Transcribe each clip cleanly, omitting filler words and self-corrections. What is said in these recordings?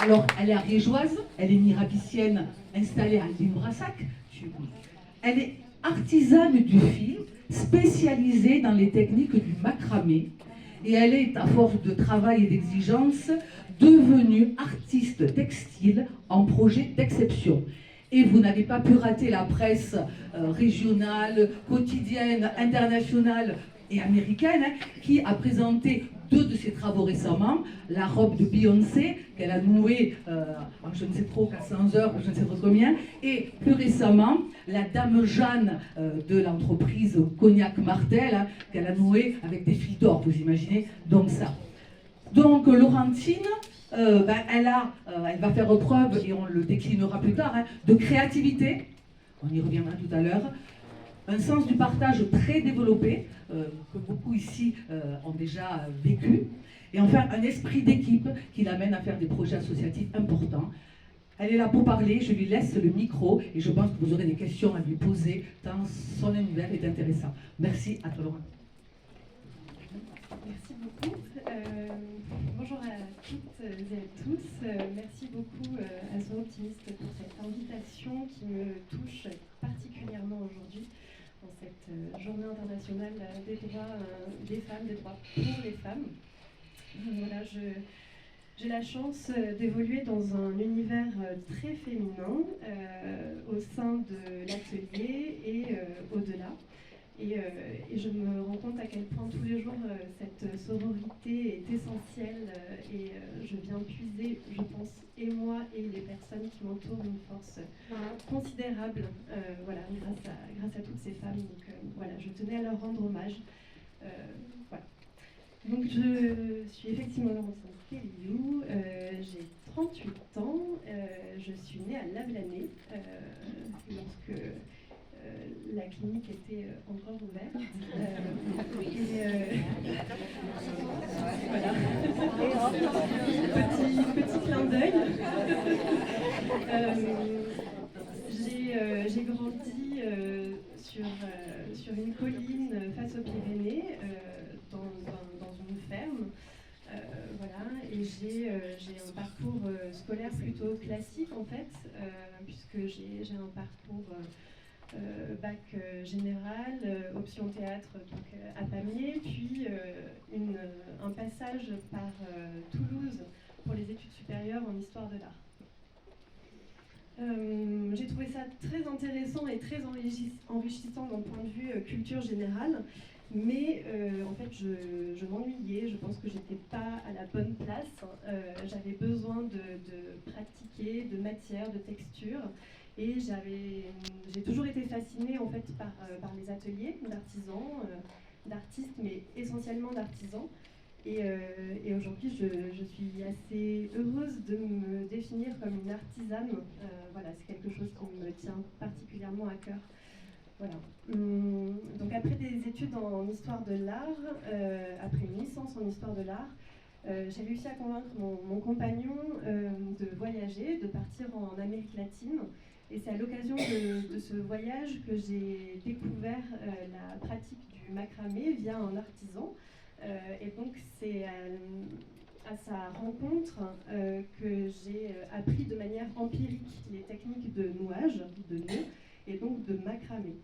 Alors, elle est ariégeoise, elle est mirabicienne, installée à Limbrassac. Elle est artisane du fil, spécialisée dans les techniques du macramé. Et elle est, à force de travail et d'exigence, devenue artiste textile en projet d'exception. Et vous n'avez pas pu rater la presse régionale, quotidienne, internationale et américaine, hein, qui a présenté deux de ses travaux récemment, la robe de Beyoncé, qu'elle a nouée en je ne sais trop 400 heures, je ne sais trop combien, et plus récemment, la Dame Jeanne de l'entreprise Cognac Martel, hein, qu'elle a nouée avec des fils d'or, vous imaginez, donc ça. Donc Laurentine, elle va faire preuve, et on le déclinera plus tard, hein, de créativité, on y reviendra tout à l'heure, un sens du partage très développé, que beaucoup ici ont déjà vécu, et enfin un esprit d'équipe qui l'amène à faire des projets associatifs importants. Elle est là pour parler, je lui laisse le micro, et je pense que vous aurez des questions à lui poser, tant son univers est intéressant. Merci, à toi Laurent. Merci beaucoup. Bonjour à toutes et à tous. Merci beaucoup à Son Optimiste pour cette invitation qui me touche particulièrement aujourd'hui, en cette journée internationale des droits des femmes, des droits pour les femmes. Voilà, j'ai la chance d'évoluer dans un univers très féminin au sein de l'atelier et au-delà. Et je me rends compte à quel point tous les jours cette sororité est essentielle et je viens puiser, je pense, et moi et les personnes qui m'entourent, une force considérable voilà, grâce à toutes ces femmes. Donc voilà, je tenais à leur rendre hommage. Voilà. Donc je suis effectivement Laurentine Kellyou, j'ai 38 ans, je suis née à Lavelanet lorsque la clinique était encore ouverte. Voilà. Petit clin d'œil. J'ai grandi sur une colline face aux Pyrénées, dans une ferme. Voilà, et j'ai un parcours scolaire plutôt classique en fait, puisque j'ai un parcours bac général, option théâtre donc, à Pamiers, puis un passage par Toulouse pour les études supérieures en histoire de l'art. J'ai trouvé ça très intéressant et très enrichissant d'un point de vue culture générale, mais en fait je m'ennuyais, je pense que j'étais pas à la bonne place, j'avais besoin de pratiquer, de matière, de texture, et j'ai toujours été fascinée en fait par les ateliers d'artisans, d'artistes, mais essentiellement d'artisans. Et aujourd'hui, je suis assez heureuse de me définir comme une artisane. Voilà, c'est quelque chose qui me tient particulièrement à cœur. Voilà. Donc après des études en histoire de l'art, après une licence en histoire de l'art, j'ai réussi à convaincre mon compagnon de voyager, de partir en Amérique latine. Et c'est à l'occasion de ce voyage que j'ai découvert la pratique du macramé via un artisan. Et donc c'est à sa rencontre que j'ai appris de manière empirique les techniques de nouage, de nœud, et donc de macramé.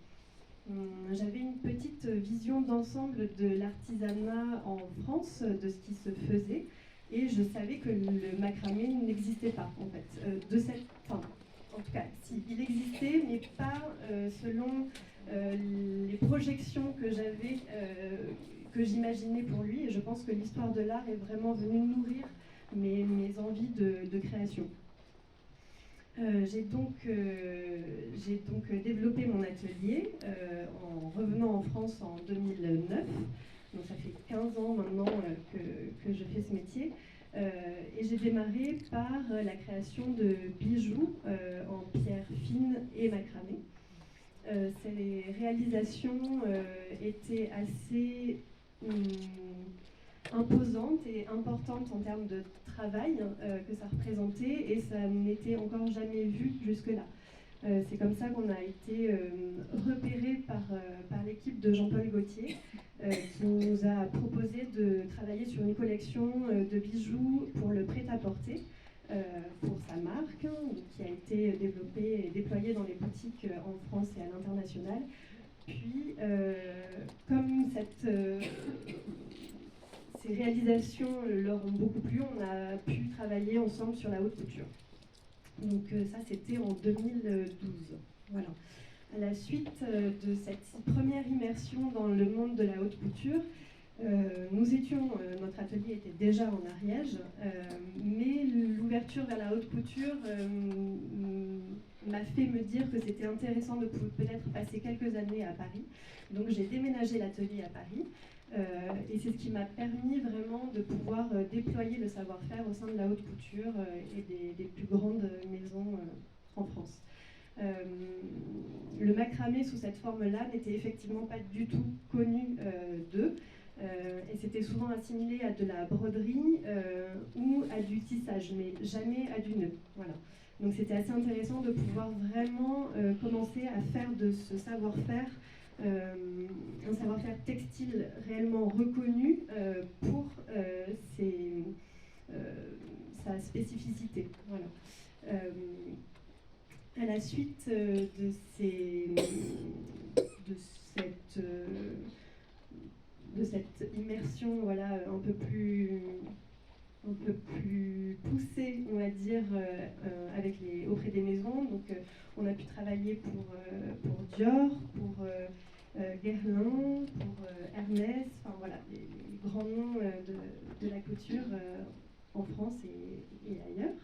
J'avais une petite vision d'ensemble de l'artisanat en France, de ce qui se faisait, et je savais que le macramé n'existait pas en fait. En tout cas, si, il existait, mais pas selon les projections que j'avais, que j'imaginais pour lui. Et je pense que l'histoire de l'art est vraiment venue nourrir mes envies de création. J'ai donc développé mon atelier en revenant en France en 2009. Donc ça fait 15 ans maintenant que je fais ce métier. Et j'ai démarré par la création de bijoux en pierre fine et macramé. Ces réalisations étaient assez imposantes et importantes en termes de travail que ça représentait, et ça n'était encore jamais vu jusque-là. C'est comme ça qu'on a été repéré par l'équipe de Jean-Paul Gaultier, qui nous a proposé de travailler sur une collection de bijoux pour le prêt-à-porter, pour sa marque, hein, qui a été développée et déployée dans les boutiques en France et à l'international. Puis, comme ces réalisations leur ont beaucoup plu, on a pu travailler ensemble sur la haute couture. Donc ça, c'était en 2012. Voilà. À la suite de cette première immersion dans le monde de la haute couture, notre atelier était déjà en Ariège, mais l'ouverture vers la haute couture m'a fait me dire que c'était intéressant de peut-être passer quelques années à Paris. Donc j'ai déménagé l'atelier à Paris, et c'est ce qui m'a permis vraiment de pouvoir déployer le savoir-faire au sein de la haute couture et des plus grandes maisons en France. Le macramé sous cette forme-là n'était effectivement pas du tout connu d'eux. Et c'était souvent assimilé à de la broderie ou à du tissage, mais jamais à du nœud. Voilà. Donc c'était assez intéressant de pouvoir vraiment commencer à faire de ce savoir-faire un savoir-faire textile réellement reconnu pour sa spécificité. Voilà. À la suite de cette immersion, voilà, un peu plus poussée, on va dire, auprès des maisons. Donc, on a pu travailler pour Dior, pour Guerlain, pour Hermès, enfin voilà, les grands noms de la couture en France et ailleurs.